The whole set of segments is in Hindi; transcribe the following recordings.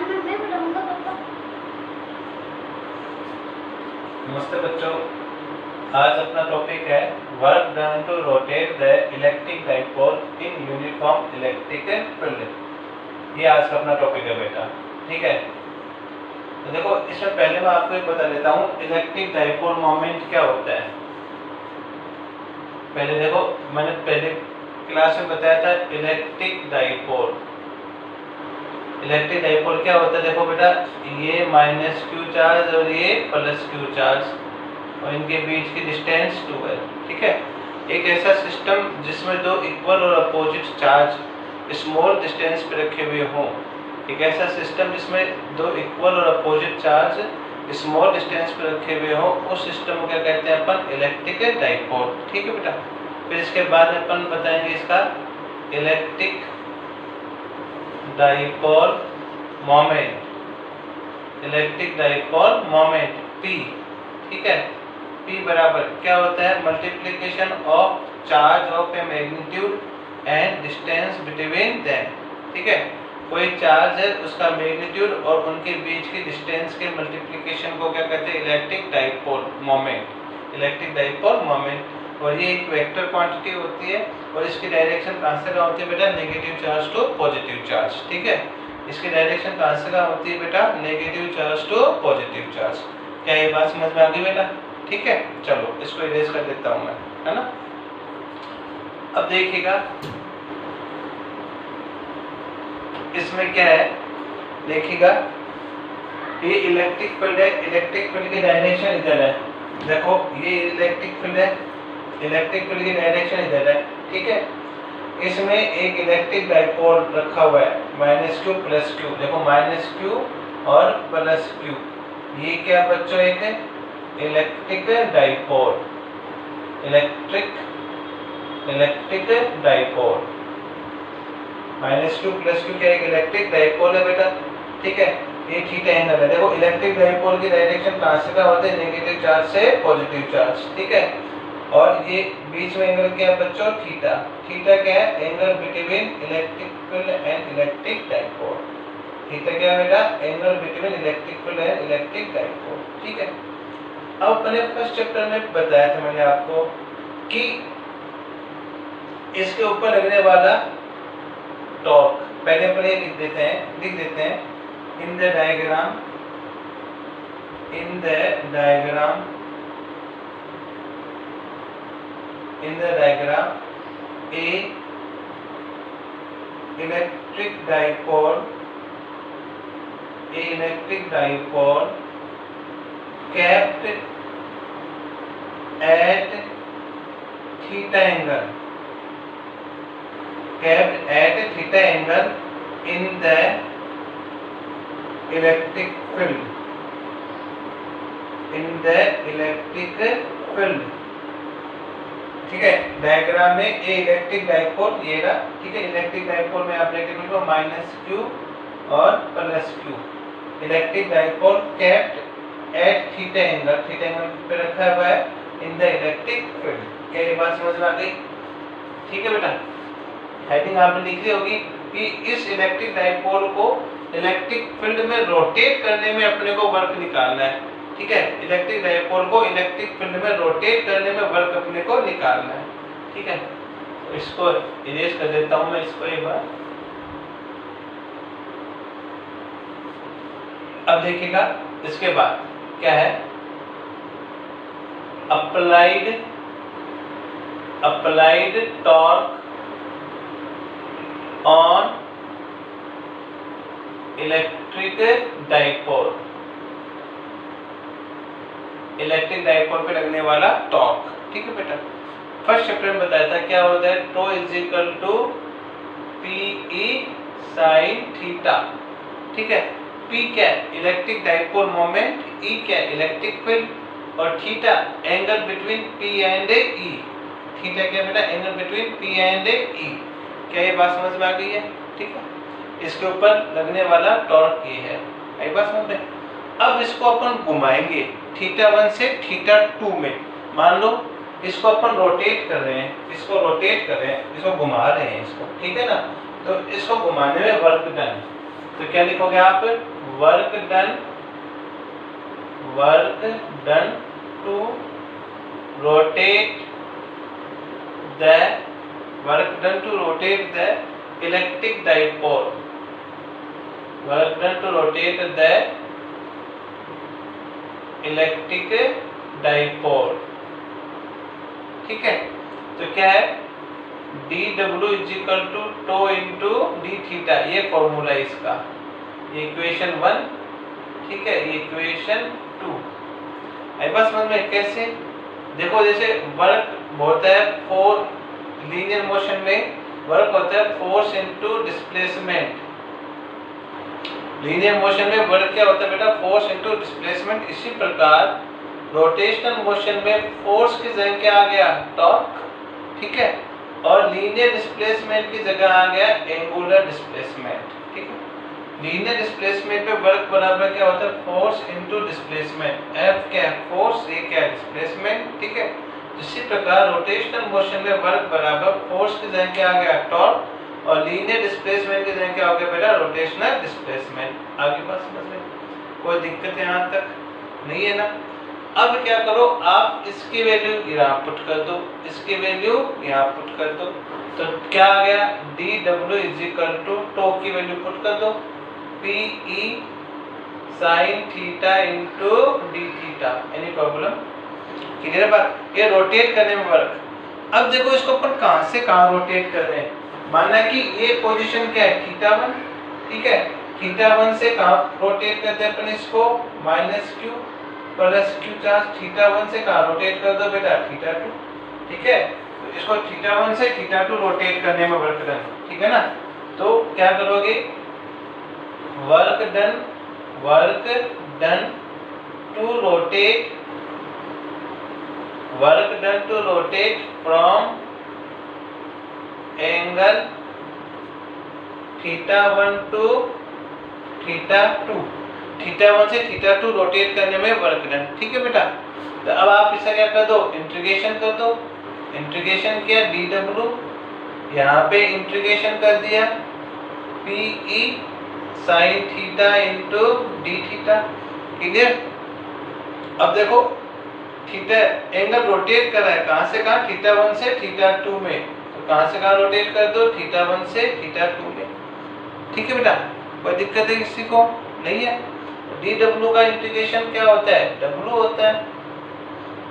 नमस्ते बच्चों, आज अपना टॉपिक है work done to rotate the electric dipole in uniform electric field. ये आज का अपना टॉपिक है बेटा, ठीक है। तो देखो, इसमें पहले मैं आपको एक बता देता हूँ इलेक्ट्रिक डाइपोल मोमेंट क्या होता है। पहले देखो, मैंने पहले क्लास में बताया था इलेक्ट्रिक डाइपोल। इलेक्ट्रिक डाइपोल क्या होता है, देखो बेटा, ये माइनस क्यू चार्ज और ये प्लस क्यू चार्ज और इनके बीच की डिस्टेंस 2 है, ठीक है। एक ऐसा सिस्टम जिसमें दो इक्वल और अपोजिट चार्ज स्मॉल डिस्टेंस पे रखे हुए हों, एक ऐसा सिस्टम जिसमें दो इक्वल और अपोजिट चार्ज स्मॉल डिस्टेंस पे रखे हुए हों, उस सिस्टम को क्या कहते हैं अपन, इलेक्ट्रिक डाइपोल, ठीक है बेटा। फिर इसके बाद अपन बताएंगे इसका electric dipole moment, electric dipole moment P, ठीक है। P बराबर क्या होता है, multiplication of charge of A magnitude and distance between them, ठीक है। कोई चार्ज है, उसका मैग्नीट्यूड और उनके बीच की डिस्टेंस के मल्टीप्लिकेशन को क्या कहते हैं, electric dipole moment, electric dipole moment. और ये एक वेक्टर क्वांटिटी होती है और इसकी डायरेक्शन कहाँ से कहाँ होती है बेटा, negative charge to positive charge, ठीक है। इसकी डायरेक्शन कहाँ से कहाँ होती है बेटा, negative charge to positive charge. क्या ये बात समझ में आ गई बेटा, ठीक है। चलो इसको इरेज कर देता हूँ मैं, है ना। अब देखिएगा इसमें क्या है, देखिएगा ये इलेक्ट्रिक फील्ड है, इलेक्ट्रिक फील्ड की डायरेक्शन इधर है। देखो ये इलेक्ट्रिक फील्ड है, इलेक्ट्रिक फील्ड की डायरेक्शन इधर है, ठीक है। इसमें एक इलेक्ट्रिक डाइपोल रखा हुआ है, माइनस क्यू प्लस क्यू। देखो माइनस क्यू और प्लस क्यू, ये क्या बच्चों, एक electric dipole, electric dipole. Minus Q plus Q क्या, एक इलेक्ट्रिक डाइपोल है बेटा, ठीक है। ये थीटा एंगल है। देखो इलेक्ट्रिक डाइपोल की डायरेक्शन कहाँ से कहाँ होते हैं, नेगेटिव चार्ज से पॉजिटिव चार्ज, ठीक है। और ये बीच में एंगल क्या है बच्चों, थीटा। थीटा क्या है, angle between electric field and electric dipole. Theta क्या है बेटा, angle between electric field and electric dipole, ठीक है। अब अपने फर्स्ट चैप्टर में बताया था मैंने आपको कि इसके ऊपर लगने वाला टॉर्क, पहले अपन ये लिख देते हैं in the diagram a electric dipole kept at theta angle in the electric field, ठीक है। डायग्राम में ए इलेक्ट्रिक डाइपोल ये रहा, ठीक है। इलेक्ट्रिक डाइपोल में आप ब्रैकेट में लिखो माइनस क्यू और plus Q. Electric dipole kept at theta angle पे रखा हुआ है इन द इलेक्ट्रिक फील्ड। क्या ये बात समझ में आ गई, ठीक है बेटा। हेडिंग आपने लिखी होगी कि इस इलेक्ट्रिक डाइपोल को इलेक्ट्रिक फील्ड में रोटेट करने में अपने को वर्क निकालना है, ठीक है। इलेक्ट्रिक डाइपोल को इलेक्ट्रिक फील्ड में रोटेट करने में वर्क अपने को निकालना है, ठीक है। तो इसको इरेज कर देता हूं मैं इसको एक बार। अब देखिएगा इसके बाद क्या है, applied torque on electric dipole, electric dipole पे लगने वाला टॉर्क, ठीक है बेटा। फर्स्ट चैप्टर में बताया था क्या होता है, tau is equal to p E sine theta, ठीक है। पी क्या है, इलेक्ट्रिक डाइपोल मोमेंट, ई क्या है, इलेक्ट्रिक फील्ड, और theta angle between P and E. Theta क्या बेटा, एंगल बिटवीन पी एंड ई। क्या ये बात समझ में आ गई है, ठीक है। इसके ऊपर लगने वाला टॉर्क ये है, ये बात समझ में। अब इसको अपन घुमाएंगे थीटा 1 से थीटा 2 में। मान लो इसको अपन रोटेट कर रहे हैं, इसको घुमा रहे हैं इसको, ठीक है ना। तो इसको घुमाने में वर्क डन, तो क्या लिखोगे आप, work done to rotate the electric dipole, work done to rotate the electric dipole, ठीक है। तो क्या है, dw is equal to tau into d theta, ये फॉर्मूला है इसका, ये इक्वेशन 1, ठीक है, ये इक्वेशन 2। आई बात समझ में? कैसे देखो, जैसे वर्क होता है फोर, लीनियर मोशन में वर्क होता है force into displacement. Linear motion में वर्क क्या होता है बेटा, फोर्स इनटू डिस्प्लेसमेंट। इसी प्रकार रोटेशनल मोशन में फोर्स की जगह क्या आ गया, टॉर्क, ठीक है, और लीनियर डिस्प्लेसमेंट की जगह आ गया एंगुलर डिस्प्लेसमेंट, ठीक है। लीनियर डिस्प्लेसमेंट में वर्क बराबर क्या होता है, फोर्स इनटू डिस्प्लेसमेंट। एफ क्या है, फोर्स, ए क्या है, डिस्प्लेसमेंट, ठीक है। इसी प्रकार रोटेशनल मोशन में वर्क बराबर फोर्स की जगह क्या आ गया, टॉर्क, और लीनियर डिस्प्लेसमेंट की जगह क्या हो गया बेटा, रोटेशनल डिस्प्लेसमेंट। आगे बात समझ में, कोई दिक्कत यहाँ तक नहीं है ना। अब क्या करो, आप इसकी वैल्यू यहाँ पुट कर दो, इसकी वैल्यू यहाँ पुट कर दो, तो क्या आ गया, डी डब्ल्यू इज इक्वल टू टो की वैल्यू पुट कर दो, p E sine theta into d theta. Any problem? Clear बात? ये रोटेट करने में वर्क। अब देखो इसको अपन कहाँ से कहाँ रोटेट कर रहे हैं। माना कि ये पोजीशन क्या है, थीटा 1, ठीक है, थीटा 1 से कहाँ रोटेट करते हैं अपन इसको, minus Q plus Q charge, theta 1 से कहाँ रोटेट कर दो बेटा, थीटा 2, ठीक है। तो इसको थीटा 1 से थीटा 2 रोटेट करने में वर्क डन, ठीक है ना। तो क्या करोगे, work done to rotate from angle theta 1 to theta 2, theta 1 से थीटा 2 रोटेट करने में वर्क डन, ठीक है बेटा। तो अब आप इसे क्या कर दो, इंटीग्रेशन कर दो। इंटीग्रेशन किया, डी डब्ल्यू यहाँ पे इंटीग्रेशन कर दिया, P E sine theta into d theta, clear. अब देखो थीटा एंगल रोटेट कर रहा है, कहाँ से कहाँ, थीटा 1 से थीटा 2 में, तो कहाँ से कहाँ रोटेट कर दो, थीटा 1 से थीटा 2 में, ठीक है बेटा। कोई दिक्कत है किसी को? नहीं है। डी डब्ल्यू का इंटीग्रेशन क्या होता है, डब्ल्यू होता है।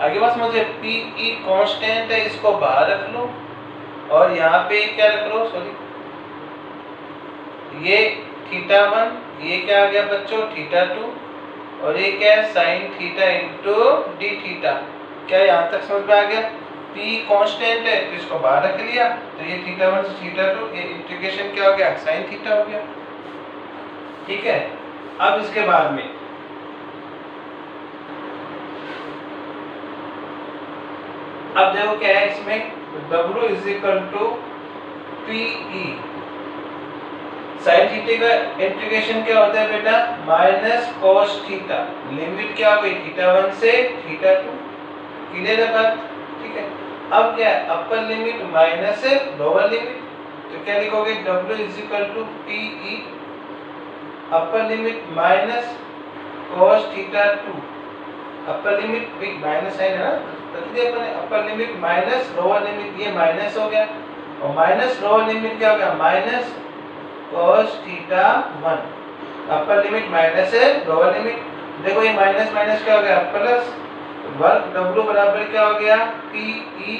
आगे बात समझिए, पी ई कांस्टेंट है, इसको बाहर रख लो, और यहाँ पे क्या रख लो, सॉरी, ये थीटा 1, ये क्या आ गया बच्चों, थीटा 2, और ये क्या है, sign theta into d theta. क्या यहाँ तक समझ में आ गया? पी कांस्टेंट है तो इसको बाहर रख लिया, तो ये थीटा 1 से थीटा 2, ये इंटीग्रेशन क्या हो गया, साइन थीटा हो गया, ठीक है। अब इसके बाद में अब देखो क्या है इसमें, W is equal to p E sine theta का इंटीग्रेशन क्या होता है बेटा, माइनस कोस थीटा। लिमिट क्या हो गई, थीटा 1 से थीटा 2, क्लियर है बात, ठीक है। अब क्या है, upper limit minus lower limit, तो क्या लिखोगे, W is equal to p E upper limit minus cos theta 2, upper limit minus sine है ना, तो अपने upper limit minus lower limit, ये माइनस हो गया, और माइनस लोअर लिमिट क्या हो गया, minus cos theta 1, upper limit minus है, लोअर लिमिट, देखो ये माइनस माइनस क्या हो गया, प्लस, वर्क W बराबर क्या हो गया, P E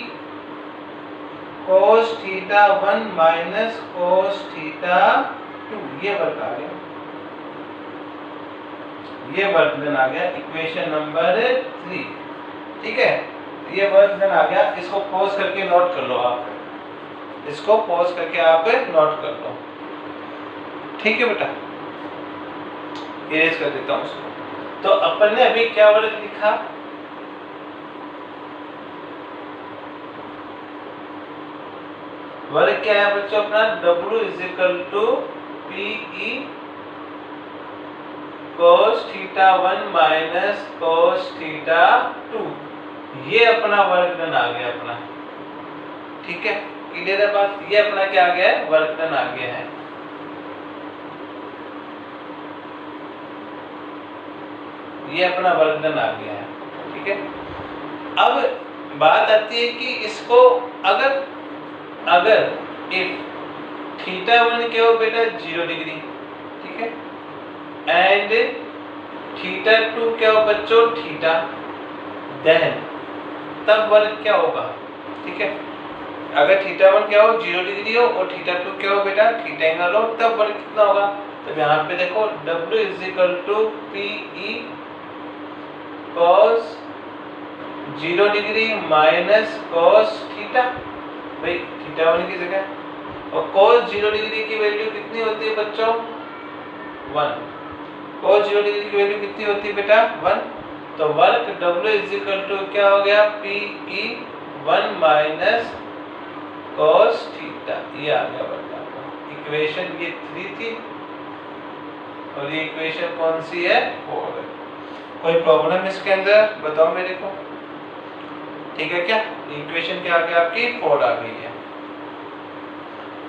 cos theta 1 minus cos theta 2, ये वर्क आ गया, ये वर्क डन आ गया, इक्वेशन नंबर 3, ठीक है। ये वर्क डन आ गया, इसको पॉज करके नोट कर लो आप, इसको पॉज करके आप नोट कर लो, ठीक है बेटा। इरेज कर देता हूं उसको। तो अपन ने अभी क्या वर्क लिखा, वर्क क्या है बच्चों अपना, W is equal to p E cos theta 1 minus cos theta 2, ये अपना वर्क डन आ गया अपना, ठीक है, क्लियर है बात। ये अपना क्या आ गया है, वर्क डन आ गया है। ये अपना वर्क डन आ गया है, ठीक है। अब बात आती है कि इसको अगर इफ θ1 क्या हो बेटा 0 डिग्री, ठीक है, एंड θ2 क्या हो बच्चों थीटा, देन तब वर्क क्या होगा, ठीक है। अगर θ1 क्या हो 0 डिग्री हो और θ2 क्या हो बेटा थीटा एंगल हो, तब वर्क कितना होगा। तब यहाँ पे देखो W = PE cos 0 degree minus cos theta, भाई θ1 की जगह, और cos 0 डिग्री की वैल्यू कितनी होती है बच्चों 1, cos 0 डिग्री की वैल्यू कितनी होती है बेटा 1। तो वर्क W = क्या हो गया PE 1 माइनस cos थीटा, ये आ गया वर्क आपका। इक्वेशन ये 3 थी और ये इक्वेशन कौन सी है 4 है। कोई प्रॉब्लम इसके अंदर बताओ मेरे को, ठीक है क्या। इक्वेशन क्या आ गया आपकी 4 आ गई है,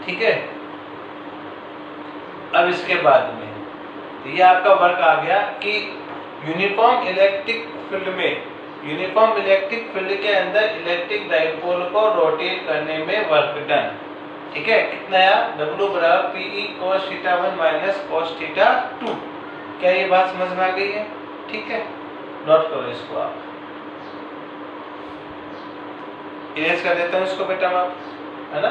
ठीक है। अब इसके बाद में ये आपका वर्क आ गया कि यूनिफॉर्म इलेक्ट्रिक फील्ड के अंदर इलेक्ट्रिक डाइपोल को रोटेट करने में वर्क डन, ठीक है, कितना आया W = PE cos θ1 minus cos θ2। क्या ये बात समझ में आ गई है, ठीक है। नोट करो इसको, आप इरेज कर देता हूँ इसको बेटा मैं, है ना।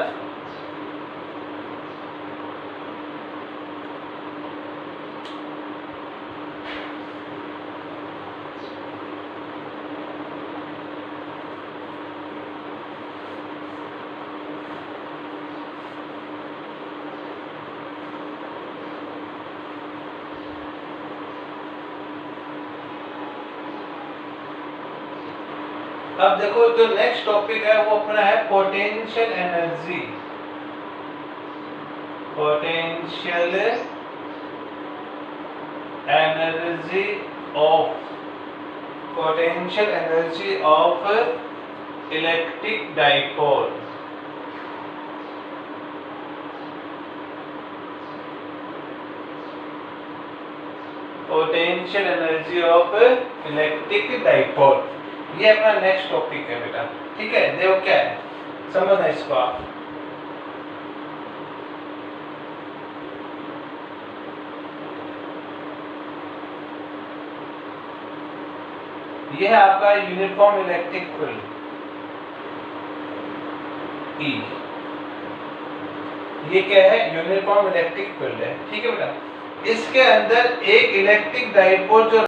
अब देखो जो नेक्स्ट टॉपिक है वो अपना है potential energy. Potential energy of electric dipole. Potential energy of electric dipole, ये अपना नेक्स्ट टॉपिक है बेटा, ठीक है। देखो क्या है, समझना इसको आप। ये है आपका यूनिफॉर्म इलेक्ट्रिक फील्ड E। ये क्या है यूनिफॉर्म इलेक्ट्रिक फील्ड है, ठीक है बेटा। इसके अंदर एक इलेक्ट्रिक डाइपोल जो